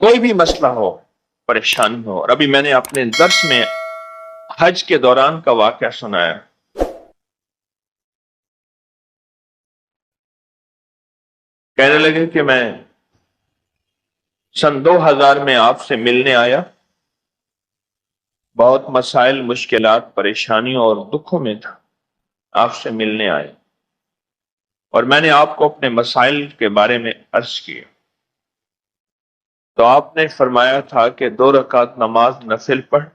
کوئی بھی مسئلہ ہو، پریشانی ہو، اور ابھی میں نے اپنے درس میں حج کے دوران کا واقعہ سنایا۔ کہنے لگے کہ میں سن 2000 میں آپ سے ملنے آیا، بہت مسائل، مشکلات، پریشانیوں اور دکھوں میں تھا، آپ سے ملنے آیا اور میں نے آپ کو اپنے مسائل کے بارے میں عرض کیا، تو آپ نے فرمایا تھا کہ 2 رکعت نماز نفل پڑھ،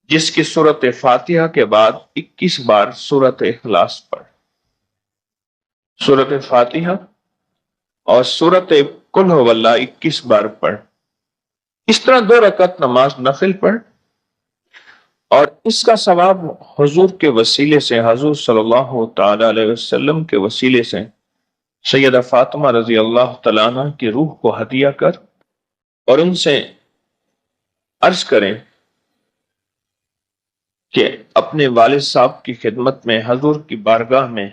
جس کی سورت فاتحہ کے بعد 21 بار سورت اخلاص پڑھ، سورت فاتحہ اور سورت قل هو اللہ 21 بار پڑھ۔ اس طرح 2 رکعت نماز نفل پڑھ، اور اس کا ثواب حضور کے وسیلے سے، حضور صلی اللہ تعالی علیہ وسلم کے وسیلے سے سیدہ فاطمہ رضی اللہ تعالیٰ عنہ کی روح کو ہدیہ کر اور ان سے عرض کریں کہ اپنے والد صاحب کی خدمت میں، حضور کی بارگاہ میں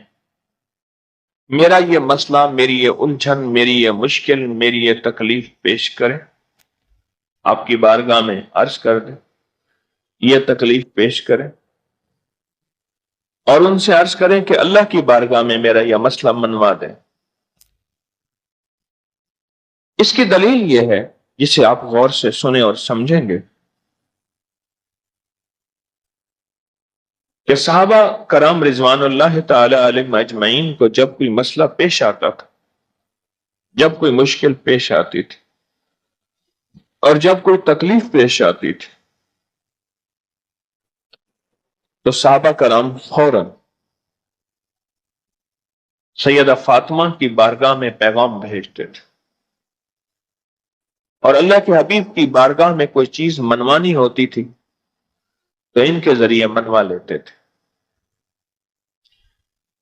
میرا یہ مسئلہ، میری یہ الجھن، میری یہ مشکل، میری یہ تکلیف پیش کریں، آپ کی بارگاہ میں عرض کر دیں، یہ تکلیف پیش کریں، اور ان سے عرض کریں کہ اللہ کی بارگاہ میں میرا یہ مسئلہ منوا دیں۔ اس کی دلیل یہ ہے، جسے آپ غور سے سنیں اور سمجھیں گے، کہ صحابہ کرام رضوان اللہ تعالی علیہم اجمعین کو جب کوئی مسئلہ پیش آتا تھا، جب کوئی مشکل پیش آتی تھی، اور جب کوئی تکلیف پیش آتی تھی، تو صحابہ کرام فوراً سیدہ فاطمہ کی بارگاہ میں پیغام بھیجتے تھے، اور اللہ کے حبیب کی بارگاہ میں کوئی چیز منوانی ہوتی تھی تو ان کے ذریعے منوا لیتے تھے۔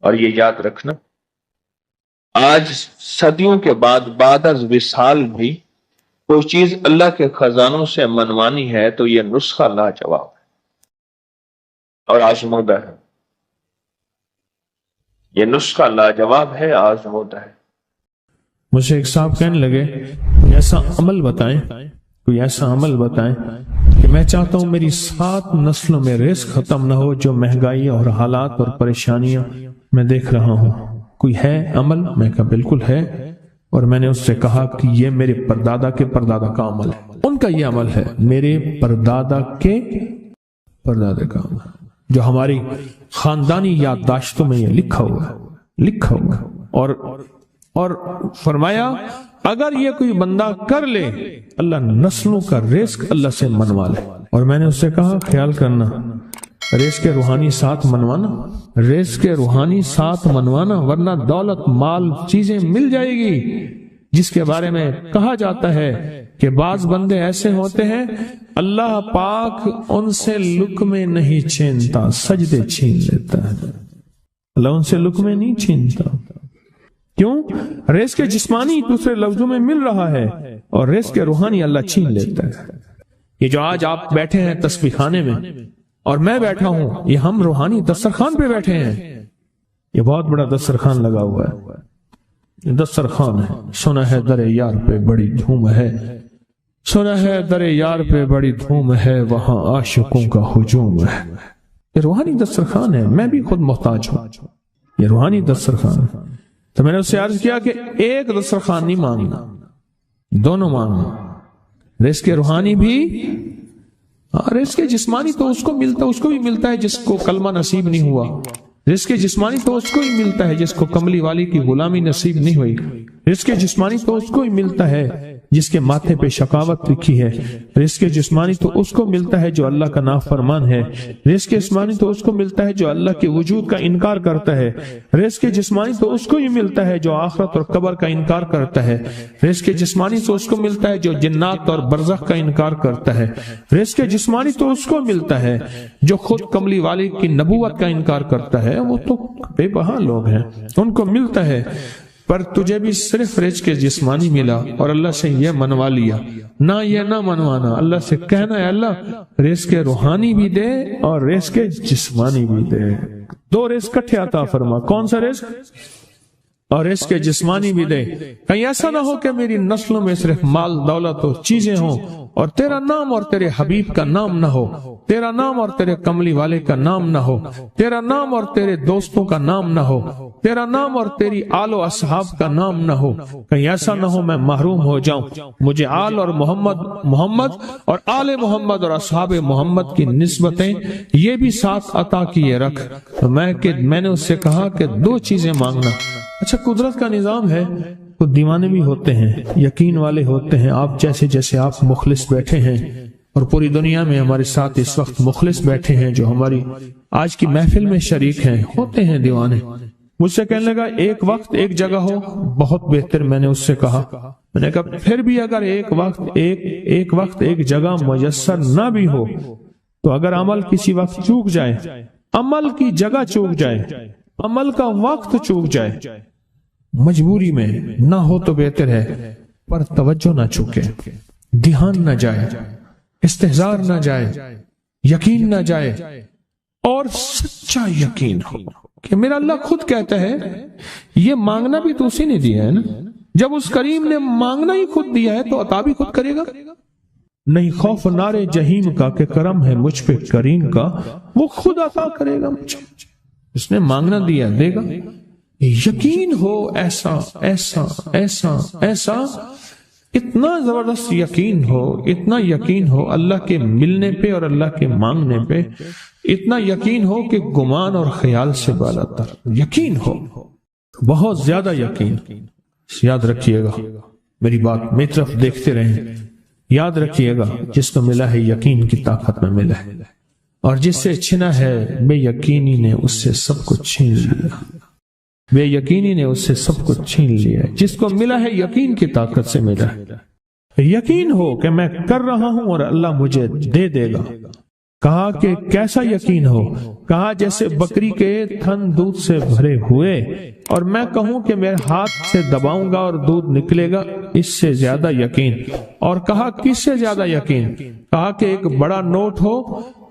اور یہ یاد رکھنا، آج صدیوں کے بعد از وصال بھی کوئی چیز اللہ کے خزانوں سے منوانی ہے تو یہ نسخہ لاجواب ہے اور آزمودہ ہے، یہ نسخہ لاجواب ہے، آزمودہ ہے۔ مجھے ایک صاحب کہنے لگے کوئی ایسا عمل بتائیں، کوئی ایسا عمل بتائیں کہ میں چاہتا ہوں میری 7 نسلوں میں رزق ختم نہ ہو، جو مہنگائی اور حالات اور پریشانیاں میں دیکھ رہا ہوں، کوئی ہے عمل؟ میں کہا بالکل ہے، اور میں نے اس سے کہا کہ یہ میرے پردادا کے پردادا کا عمل ہے، ان کا یہ عمل ہے، میرے پردادا کے پردادا کا عمل، جو ہماری خاندانی یادداشتوں میں یہ لکھا ہوا ہے، اور فرمایا اگر یہ کوئی بندہ کر لے اللہ نسلوں کا رزق اللہ سے منوا لے۔ اور میں نے اس سے کہا خیال کرنا، رزق کے روحانی ساتھ منوانا، رزق کے روحانی ساتھ منوانا، ورنہ دولت، مال، چیزیں مل جائے گی، جس کے بارے میں کہا جاتا ہے کہ بعض بندے ایسے ہوتے ہیں اللہ پاک ان سے لقمے نہیں چھینتا، سجدے چھین لیتا ہے، اللہ ان سے لقمے نہیں چھینتا۔ کیوں؟ رزق جسمانی دوسرے لفظوں میں مل رہا ہے، اور رزق روحانی اللہ چھین لیتا ہے۔ یہ جو آج آپ بیٹھے ہیں تسبیح خانے میں اور میں بیٹھا ہوں، یہ ہم روحانی دسترخوان پہ بیٹھے ہیں، یہ بہت بڑا دسترخوان لگا ہوا ہے، یہ دسترخوان ہے۔ سنا ہے در یار پہ بڑی دھوم ہے، سنا ہے در یار پہ بڑی دھوم ہے، وہاں عاشقوں کا ہجوم ہے۔ یہ روحانی دسترخوان ہے، میں بھی خود محتاج ہوں، یہ روحانی دسترخوان ہے۔ تو میں نے اس سے عرض کیا کہ ایک دسترخوان نہیں مانگنا، دونوں مانگنا، رزق روحانی بھی، رزق جسمانی تو اس کو بھی ملتا ہے جس کو کلمہ نصیب نہیں ہوا، رزق جسمانی تو اس کو ہی ملتا ہے جس کو کملی والی کی غلامی نصیب نہیں ہوئی، رزق جسمانی تو اس کو ہی ملتا ہے جس کے ماتھے پہ شقاوت لکھی ہے، رزق جسمانی تو اس کو ملتا ہے جو اللہ کا نافرمان ہے، رزق جسمانی تو اس کو ملتا ہے جو اللہ کے وجود کا انکار کرتا ہے، رزق جسمانی تو اس کو ہی ملتا ہے جو آخرت اور قبر کا انکار کرتا ہے، رزق جسمانی تو اس کو ملتا ہے جو جنات اور برزخ کا انکار کرتا ہے، رزق جسمانی تو اس کو ملتا ہے جو خود کملی والی کی نبوت کا انکار کرتا ہے، وہ تو بے بہا لوگ ہیں، ان کو ملتا ہے۔ پر تجھے بھی صرف رزق جسمانی ملا اور اللہ سے یہ منوا لیا، نہ یہ نہ منوانا، اللہ سے کہنا ہے اللہ رزق روحانی بھی دے اور رزق جسمانی بھی دے، 2 رزق کٹھے عطا فرما۔ کون سا رزق؟ اور اس کے جسمانی بھی دے. کہیں ایسا نہ ہو کہ میری نسلوں میں صرف مال دولت اور چیزیں ہوں اور تیرا نام اور تیرے حبیب کا نام نہ ہو, تیرا نام اور تیرے کملی والے کا نام نہ ہو, تیرا نام اور تیرے دوستوں کا نام نہ ہو, تیرا نام اور تیری آل و اصحاب کا نام نہ ہو. کہیں ایسا نہ ہو میں محروم ہو جاؤں. مجھے آل اور محمد اور آل محمد اور اصحاب محمد کی نسبتیں یہ بھی ساتھ عطا کیے رکھ. تو میں نے اس سے کہا کہ 2 چیزیں مانگنا. اچھا, قدرت کا نظام ہے, تو دیوانے بھی ہوتے ہیں, یقین والے ہوتے ہیں. آپ جیسے آپ مخلص بیٹھے ہیں, اور پوری دنیا میں ہمارے ساتھ اس وقت مخلص بیٹھے ہیں جو ہماری آج کی محفل میں شریک ہیں, ہوتے ہیں دیوانے. مجھ سے کہنے لگا ایک وقت ایک جگہ ہو بہت بہتر. میں نے اس سے کہا, میں نے کہا پھر بھی اگر ایک وقت ایک جگہ میسر نہ بھی ہو تو اگر عمل کسی وقت چوک جائے, عمل کی جگہ چوک جائے, عمل کا وقت چوک جائے, مجبوری میں نہ ہو تو بہتر ہے, پر توجہ نہ چوکے, دھیان نہ جائے, استحضار نہ جائے, یقین نہ جائے, اور سچا یقین ہو کہ میرا اللہ خود کہتا ہے یہ مانگنا بھی تو اسی نے دیا ہے نا. جب اس کریم نے مانگنا ہی خود دیا ہے تو عطا بھی خود کرے گا. نہیں خوف نارے جہیم کا کہ کرم ہے مجھ پہ کریم کا, وہ خود عطا کرے گا مجھے. اس نے مانگنا دیا, دے گا. یقین ہو ایسا ایسا ایسا ایسا, اتنا زبردست یقین ہو, اتنا یقین ہو اللہ کے ملنے پہ اور اللہ کے مانگنے پہ, اتنا یقین ہو کہ گمان اور خیال سے بالا تر یقین ہو, بہت زیادہ یقین. یاد رکھیے گا میری بات, میری طرف دیکھتے رہیں. یاد رکھیے گا جس کو ملا ہے یقین کی طاقت میں ملا ہے, اور جس سے چھنا ہے بے یقینی نے اس سے سب کچھ چھین لیا. بے یقینی نے اس سے سب کچھ چھین لیا. جس کو ملا ہے یقین کی طاقت سے ملا ہے. یقین ہو کہ میں کر رہا ہوں اور اللہ مجھے دے دے گا. کہا کہ کیسا یقین ہو, کہا جیسے بکری کے تھن دودھ سے بھرے ہوئے اور میں کہوں کہ میرے ہاتھ سے دباؤں گا اور دودھ نکلے گا, اس سے زیادہ یقین. اور کہا کس سے زیادہ یقین, کہا کہ ایک بڑا نوٹ ہو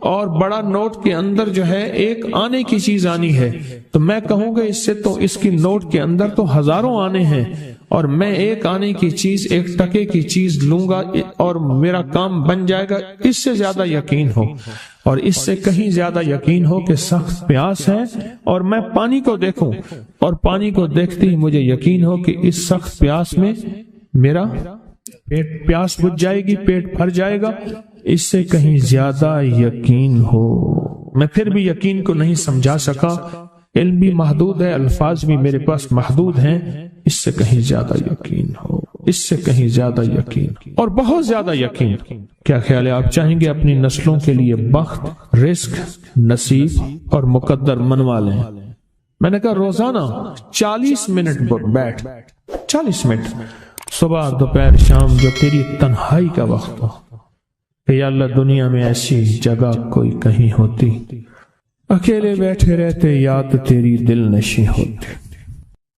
اور بڑا نوٹ کے اندر جو ہے ایک آنے کی چیز آنی ہے, تو میں کہوں گا اس سے تو اس کی نوٹ کے اندر تو ہزاروں آنے ہیں, اور میں ایک آنے کی چیز, ایک ٹکے کی چیز لوں گا اور میرا کام بن جائے گا. اس سے زیادہ یقین ہو, اور اس سے کہیں زیادہ یقین ہو کہ سخت پیاس ہے اور میں پانی کو دیکھوں, اور پانی کو دیکھتے ہی مجھے یقین ہو کہ اس سخت پیاس میں میرا پیاس بجھ جائے گی, پیٹ بھر جائے گا. اس سے کہیں زیادہ یقین ہو. میں پھر بھی یقین کو نہیں سمجھا سکا, علم بھی محدود ہے, الفاظ بھی میرے پاس محدود ہیں. اس سے کہیں زیادہ یقین ہو, اس سے کہیں زیادہ یقین, اور بہت زیادہ یقین. کیا خیال ہے, آپ چاہیں گے اپنی نسلوں کے لیے بخت, رزق, نصیب اور مقدر منوا لیں. میں نے کہا روزانہ 40 منٹ بیٹھ, 40 منٹ صبح دوپہر شام, جو تیری تنہائی کا وقت ہو. کہ یا اللہ دنیا میں ایسی جگہ کوئی کہیں ہوتی, اکیلے بیٹھے رہتے یاد تیری دل نشی ہوتی,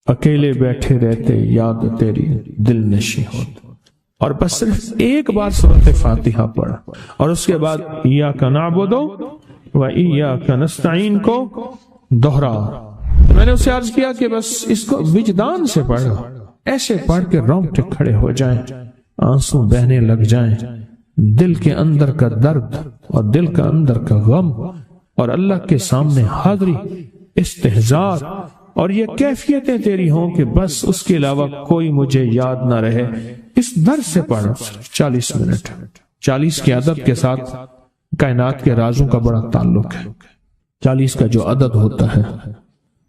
اکیلے بیٹھے رہتے یاد تیری دل نشی ہوتی. اور بس صرف ایک بار سورۃ فاتحہ پڑھا, اور اس کے بعد ایاک نعبد و ایاک نستعین کو دوہرا. میں نے اسے عرض کیا کہ بس اس کو وجدان سے پڑھو, ایسے پڑھ کے رونگٹے کھڑے ہو جائیں, آنسو بہنے لگ جائیں. دل کے اندر کا درد اور دل کا اندر کا غم اور اللہ کے سامنے حاضری, استحضار, اور یہ کیفیتیں تیری ہوں کہ بس اس کے علاوہ کوئی مجھے یاد نہ رہے. اس درد سے پڑھ 40 منٹ. 40 کی عدد کے ساتھ کائنات کے رازوں کا بڑا تعلق ہے. 40 کا جو عدد ہوتا ہے,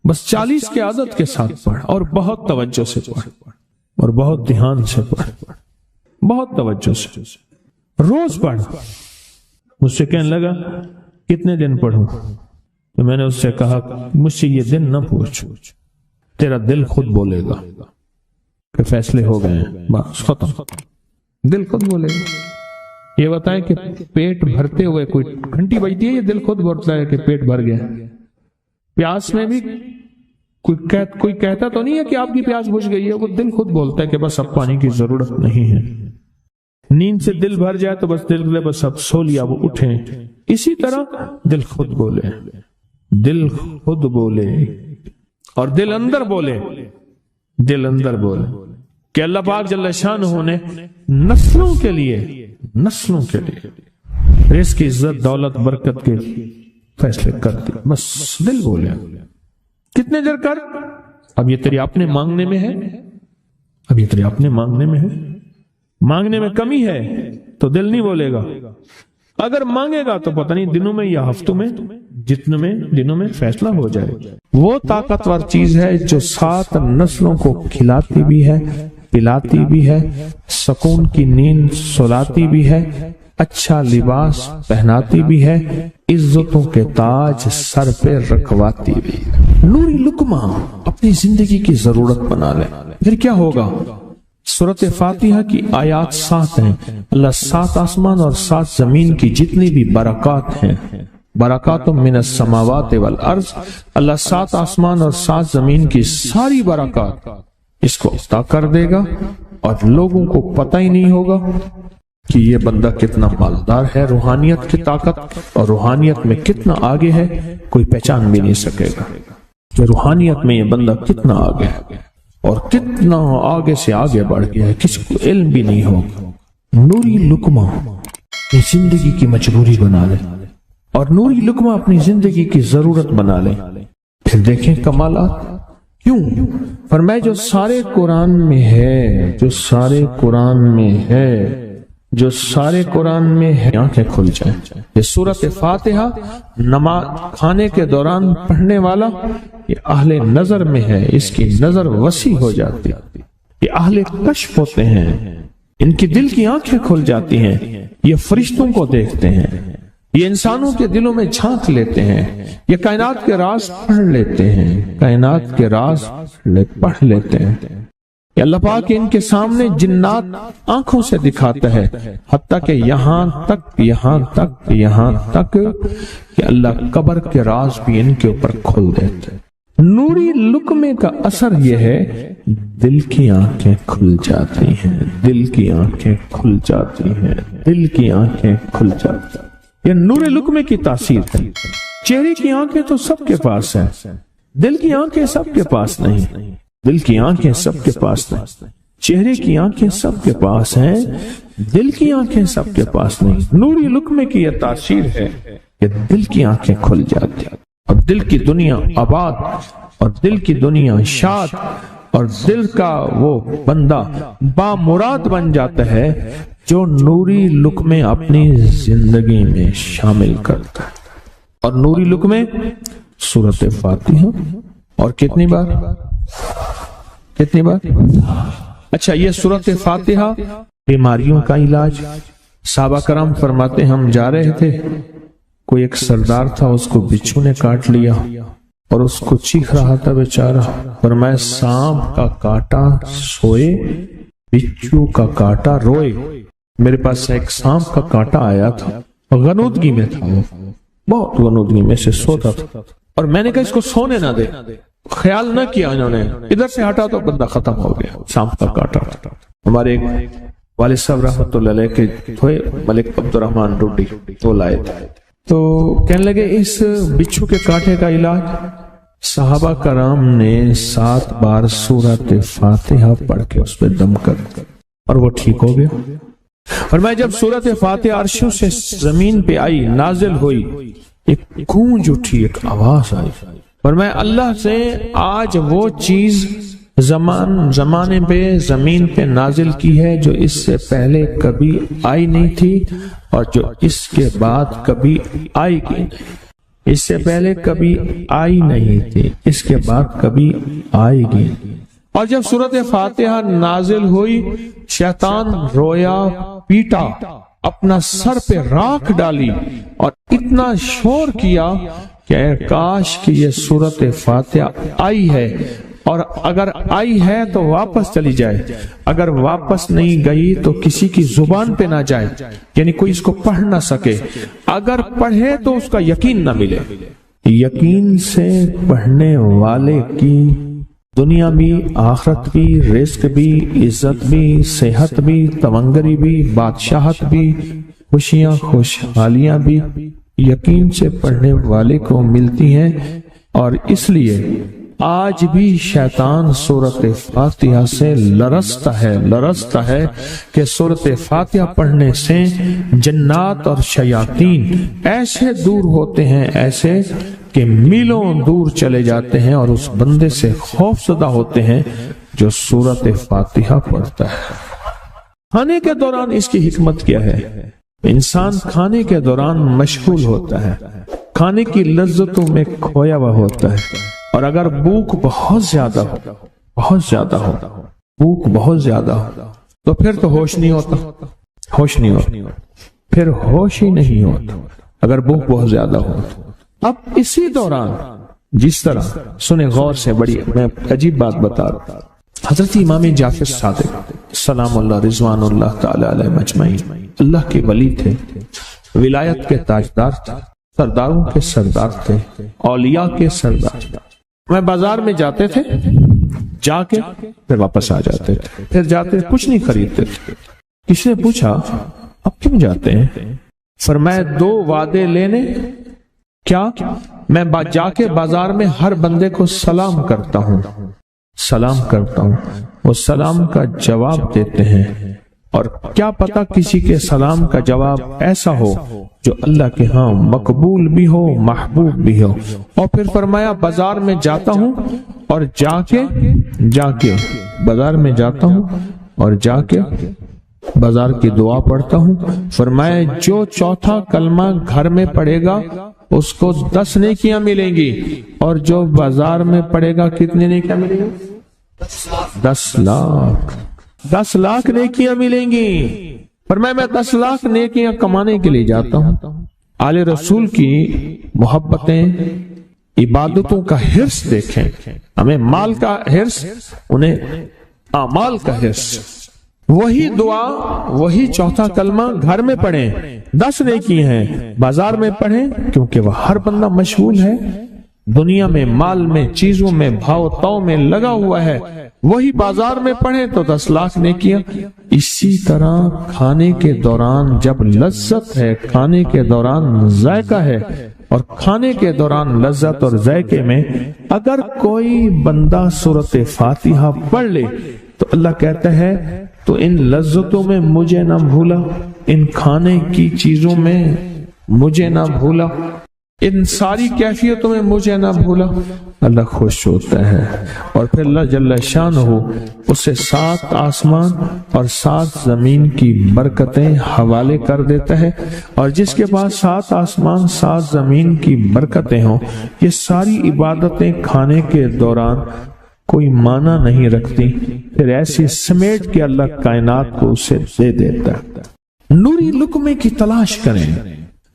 بس 40 کے عدد کے ساتھ پڑھ, اور بہت توجہ سے پڑھ, اور بہت دھیان سے پڑھ, بہت توجہ سے روز پڑھ. مجھ سے کہنے لگا کتنے دن پڑھوں, تو میں نے اس سے کہا مجھ سے یہ دن نہ پوچھ, تیرا دل خود بولے گا کہ فیصلے ہو گئے ہیں, بس ختم. دل خود بولے گا. یہ بتائیں کہ پیٹ بھرتے ہوئے کوئی گھنٹی بجتی ہے, یہ دل خود بولتا ہے کہ پیٹ بھر گیا. پیاس میں بھی کوئی کہتا تو نہیں ہے کہ آپ کی پیاس بجھ گئی ہے, وہ دل خود بولتا ہے کہ بس اب پانی کی ضرورت نہیں ہے. نیند سے دل بھر جائے تو بس دل بولے بس اب سو لیا, وہ اٹھیں. اسی طرح دل خود بولے, دل خود بولے, اور دل اندر بولے دل اندر بولے کہ اللہ پاک جل شانہ نے نسلوں کے لیے رزق کی عزت دولت برکت کے فیصلے کر دی. بس دل بولے کتنے دیر کر، اب یہ تیری اپنے مانگنے میں ہے، مانگنے میں کمی ہے تو دل نہیں بولے گا. اگر مانگے گا تو پتہ نہیں دنوں میں یا ہفتوں میں، جتنے دنوں میں فیصلہ ہو جائے. وہ طاقتور چیز ہے جو 7 نسلوں کو کھلاتی بھی ہے، پلاتی بھی ہے، سکون کی نیند سلاتی بھی ہے، اچھا لباس پہناتی بھی ہے، عزتوں کے تاج سر پہ رکھواتی بھی ہے. نوری لقمہ اپنی زندگی کی ضرورت بنا لے. پھر کیا ہوگا؟ سورۃ فاتحہ کی آیات 7 ہیں. اللہ 7 آسمان اور 7 زمین کی جتنی بھی برکات ہیں، برکات من السماوات والارض، اللہ 7 آسمان اور 7 زمین کی ساری برکات اس کو عطا کر دے گا، اور لوگوں کو پتہ ہی نہیں ہوگا کہ یہ بندہ کتنا مالدار ہے. روحانیت کی طاقت اور روحانیت میں کتنا آگے ہے کوئی پہچان بھی نہیں سکے گا کہ روحانیت میں یہ بندہ کتنا آگے ہے اور کتنا آگے سے آگے بڑھ گیا ہے، کسی کو علم بھی نہیں ہوگا. نوری لقمہ اپنی زندگی کی مجبوری بنا لے اور نوری لقمہ اپنی زندگی کی ضرورت بنا لے. پھر دیکھیں کمالات. کیوں؟ فرمائے جو سارے قرآن میں ہے، جو سارے قرآن میں ہے، آنکھیں کھل جائیں. یہ سورۃ فاتحہ نماز کھانے کے دوران پڑھنے والا یہ اہل نظر میں ہے، اس کی نظر وسیع ہو جاتی. یہ اہل کشف ہوتے ہیں، ان کی دل کی آنکھیں کھل جاتی ہیں، یہ فرشتوں کو دیکھتے ہیں، یہ انسانوں کے دلوں میں جھانک لیتے ہیں، یہ کائنات کے راز پڑھ لیتے ہیں. کہ اللہ پاک ان کے سامنے جنات آنکھوں سے دکھاتا ہے، حتیٰ کہ یہاں تک کہ اللہ قبر کے راز بھی ان کے اوپر کھول دیتے. نوری لقمے کا اثر یہ ہے دل کی آنکھیں کھل جاتی ہیں. یہ نور لقمے کی تاثیر ہے. چہرے کی آنکھیں تو سب کے پاس ہیں، دل کی آنکھیں سب کے پاس نہیں. چہرے کی آنکھیں سب کے پاس ہیں، دل کی آنکھیں سب کے پاس نہیں. نوری لقمے کی یہ تاثیر ہے کہ دل کی آنکھیں کھل جاتی ہیں اور دل کی دنیا آباد اور دل کی دنیا شاد اور دل کا وہ بندہ بامراد بن جاتا ہے جو نوری لقمے اپنی زندگی میں شامل کرتا ہے. اور نوری لقمے سورۃ فاتحہ اور کتنی بار؟ اچھا، یہ سورۃ فاتحہ بیماریوں کا علاج. صحابہ کرام فرماتے ہم جا رہے تھے، کوئی ایک سردار تھا، اس کو بچھو نے کاٹ لیا اور اس کو چیخ رہا تھا بیچارہ. فرمایا سانپ کا کاٹا سوئے، بچھو کا کاٹا روئے. میرے پاس ایک سانپ کا کاٹا آیا تھا، غنودگی میں تھا، وہ بہت غنودگی میں سے سوتا تھا، اور میں نے کہا اس کو سونے نہ دے. خیال نہ کیا انہوں نے، ادھر سے ہٹا تو بندہ ختم ہو گیا. سانپ کا کاٹا. ہمارے ایک والد صاحب رحمۃ اللہ علیہ کے تھے ملک عبد الرحمن ڈوڈی، تو لائے تھے، تو کہنے لگے اس بچھو کے کاٹے کا علاج. صحابہ کرام نے 7 بار سورۃ فاتحہ پڑھ کے اس پہ دم کر اور وہ ٹھیک ہو گیا. اور میں جب سورۃ فاتحہ عرشوں سے زمین پہ آئی، نازل ہوئی، ایک گونج اٹھی، ایک آواز آئی، اور میں اللہ سے آج وہ چیز زمانے پہ زمین پہ نازل کی ہے جو اس سے پہلے کبھی آئی نہیں تھی اور جو اس کے بعد کبھی آئے گی نہیں. اس سے پہلے کبھی آئی نہیں تھی، اس کے بعد کبھی آئے گی. اور جب سورۃ فاتحہ نازل ہوئی، شیطان رویا، پیٹا، اپنا سر پہ راکھ ڈالی اور اتنا شور کیا کہ کاش کہ یہ سورۃ فاتحہ آئی ہے، اور اگر آئی ہے تو واپس چلی جائے، اگر واپس نہیں گئی تو کسی کی زبان پہ نہ جائے، یعنی کوئی اس کو پڑھ نہ سکے، اگر پڑھے تو اس کا یقین نہ ملے. یقین سے پڑھنے والے کی دنیا بھی، آخرت بھی، رزق بھی، عزت بھی، صحت بھی، تونگری بھی، بادشاہت بھی، خوشیاں خوشحالیاں بھی یقین سے پڑھنے والے کو ملتی ہیں. اور اس لیے آج بھی شیطان سورت فاتحہ سے لرزتا ہے کہ سورت فاتحہ پڑھنے سے جنات اور شیاطین ایسے دور ہوتے ہیں، ایسے کہ میلوں دور چلے جاتے ہیں اور اس بندے سے خوف زدہ ہوتے ہیں جو سورت فاتحہ پڑھتا ہے۔ کھانے کے دوران اس کی حکمت کیا ہے؟ انسان کھانے کے دوران مشغول ہوتا ہے، کھانے کی لذتوں میں کھویا ہوا ہوتا ہے، اور اگر بھوک بہت زیادہ ہو تو پھر تو ہوش نہیں ہوتا، پھر ہوش ہی نہیں ہوتا اگر بھوک بہت زیادہ ہو۔ اب اسی دوران جس طرح سنے غور سے، بڑی میں عجیب بات بتا رہا ہوں، حضرت امام جعفر صادق سلام اللہ رضوان اللہ تعالی علیہ مجمعین اللہ کے ولی تھے، ولایت کے تاجدار تھے، سرداروں کے سردار تھے، اولیاء کے سردار تھے۔ میں بازار میں جاتے تھے، جا کے پھر واپس آ جاتے تھے، پھر جاتے کچھ نہیں خریدتے تھے۔ کسی نے پوچھا اب کیوں جاتے ہیں؟ فرمایا 2 وعدے لینے، کیا میں جا کے بازار میں ہر بندے کو سلام کرتا ہوں، وہ سلام کا جواب دیتے ہیں، اور کیا پتا کسی کے سلام کا جواب ایسا ہو جو اللہ کے ہاں مقبول بھی ہو، محبوب بھی ہو۔ اور پھر فرمایا بازار میں جاتا ہوں اور جا کے بازار میں جاتا ہوں اور جا کے بازار کی دعا پڑھتا ہوں۔ فرمایا جو چوتھا کلمہ گھر میں پڑھے گا اس کو 10 نیکیاں ملیں گی، اور جو بازار میں پڑھے گا کتنے نیکیاں ملیں گی؟ 10 لاکھ نیکیاں ملیں گی۔ فرمایا میں 10 لاکھ نیکیاں کمانے کے لیے جاتا ہوں۔ آل رسول کی محبتیں، عبادتوں کا حرص دیکھیں، ہمیں مال کا حرص، انہیں اعمال کا حرص۔ وہی دعا، وہی چوتھا کلمہ گھر میں پڑھیں 10 نیکی ہیں، بازار میں پڑھیں کیونکہ وہ ہر بندہ مشغول ہے، دنیا میں، مال میں، چیزوں میں، بھاؤ تاؤ میں لگا ہوا ہے، وہی بازار میں پڑھیں تو 10 لاکھ نیکیاں۔ اسی طرح کھانے کے دوران جب لذت ہے، کھانے کے دوران ذائقہ ہے، اور کھانے کے دوران لذت اور ذائقے میں اگر کوئی بندہ سورت فاتحہ پڑھ لے تو اللہ کہتا ہے تو ان لذتوں میں مجھے نہ بھولا، ان کھانے کی چیزوں میں مجھے نہ بھولا، ان ساری کیفیتوں میں مجھے نہ بھولا۔ اللہ خوش ہوتا ہے، اور پھر اللہ جل شانہ اسے 7 آسمان اور 7 زمین کی برکتیں حوالے کر دیتا ہے، اور جس کے پاس 7 آسمان 7 زمین کی برکتیں ہوں، یہ ساری عبادتیں کھانے کے دوران کوئی معنی نہیں رکھتی، پھر ایسی سمیٹ کے اللہ کائنات کو اسے دے دیتا ہے۔ نوری لقمے کی تلاش کریں،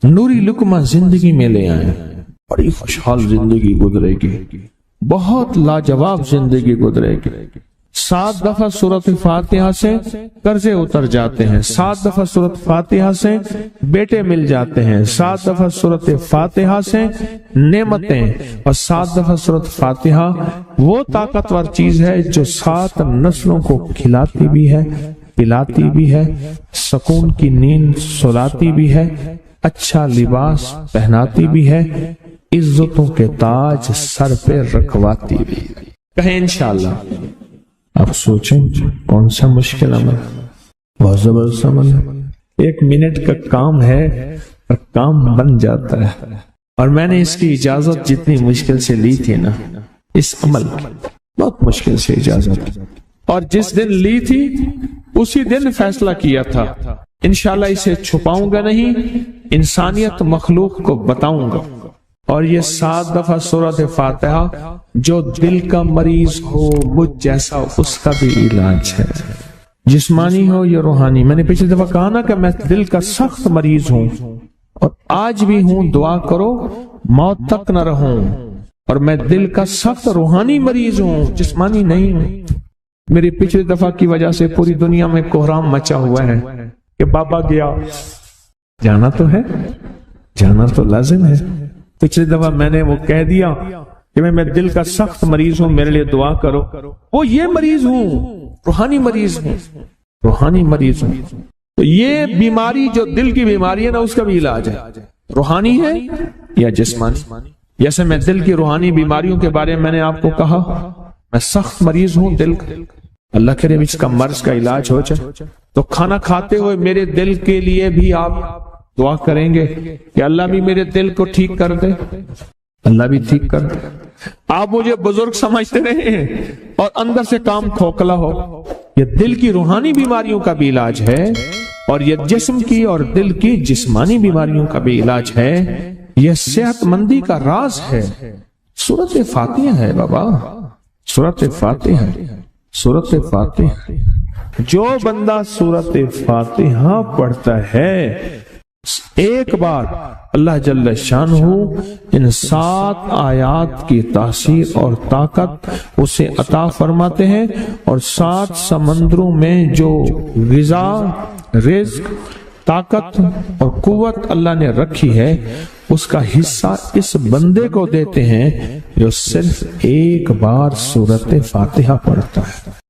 نوری لقمہ زندگی میں لے آئیں، بڑی خوشحال زندگی گزرے گی، بہت لاجواب زندگی گزرے گی۔ 7 دفعہ سورت فاتحہ سے قرضے اتر جاتے ہیں، 7 دفعہ سورت فاتحہ سے بیٹے مل جاتے ہیں، 7 دفعہ سورت فاتحہ سے نعمتیں، اور 7 دفعہ سورت فاتحہ وہ طاقتور چیز ہے جو 7 نسلوں کو کھلاتی بھی ہے، پلاتی بھی ہے، سکون کی نیند سلاتی بھی ہے، اچھا لباس پہناتی بھی ہے، عزتوں کے تاج سر پہ رکھواتی بھی ہے۔ کہیں انشاءاللہ۔ آپ سوچیں کون سا مشکل عمل، بہت زبردست عمل ہے، 1 منٹ کا کام ہے اور کام بن جاتا ہے۔ اور میں نے اس کی اجازت جتنی مشکل سے لی تھی نا، اس عمل کی بہت مشکل سے اجازت، اور جس دن لی تھی اسی دن فیصلہ کیا تھا انشاءاللہ اسے چھپاؤں گا نہیں، انسانیت مخلوق کو بتاؤں گا۔ اور یہ 7 دفعہ سورت فاتحہ جو دل کا مریض ہو مجھ جیسا اس کا بھی علاج ہے، جسمانی ہو یا روحانی۔ میں نے پچھلی دفعہ کہا نا کہ میں دل کا سخت مریض ہوں اور آج بھی ہوں، دعا کرو موت تک نہ رہوں، اور میں دل کا سخت روحانی مریض ہوں، جسمانی نہیں ہوں۔ میری پچھلی دفعہ کی وجہ سے پوری دنیا میں کوہرام مچا ہوا ہے کہ بابا گیا، جانا تو ہے، جانا تو لازم ہے۔ پچھلی دفعہ میں نے وہ کہہ دیا کہ میں دل کا سخت مریض ہوں، میرے لیے دعا کرو، وہ یہ مریض ہوں، روحانی مریض ہوں، روحانی مریض ہوں۔ تو یہ بیماری جو دل کی بیماری ہے نا، اس کا بھی علاج ہے، روحانی ہے یا جسمانی۔ جیسے میں دل کی روحانی بیماریوں کے بارے میں نے آپ کو کہا، میں سخت مریض ہوں دل کا، اللہ کرے اس کا مرض کا علاج ہو جائے، تو کھانا کھاتے ہوئے میرے دل کے لیے بھی آپ دعا کریں گے کہ اللہ بھی میرے دل کو ٹھیک کر دے، اللہ بھی ٹھیک کر دے۔ آپ مجھے بزرگ سمجھتے رہے ہیں اور اندر سے کام کھوکھلا ہو، یہ دل کی روحانی بیماریوں کا بھی علاج ہے، اور یہ جسم کی اور دل کی جسمانی بیماریوں کا بھی علاج ہے، یہ صحت مندی کا راز ہے۔ سورۃ فاتحہ ہے بابا، سورۃ فاتحہ، سورۃ فاتحہ۔ جو بندہ سورۃ فاتحہ پڑھتا ہے ایک بار، اللہ جل شانہ ان 7 آیات کی تاثیر اور طاقت اسے عطا فرماتے ہیں، اور 7 سمندروں میں جو غذا، رزق، طاقت اور قوت اللہ نے رکھی ہے اس کا حصہ اس بندے کو دیتے ہیں جو صرف ایک بار سورۃ فاتحہ پڑھتا ہے۔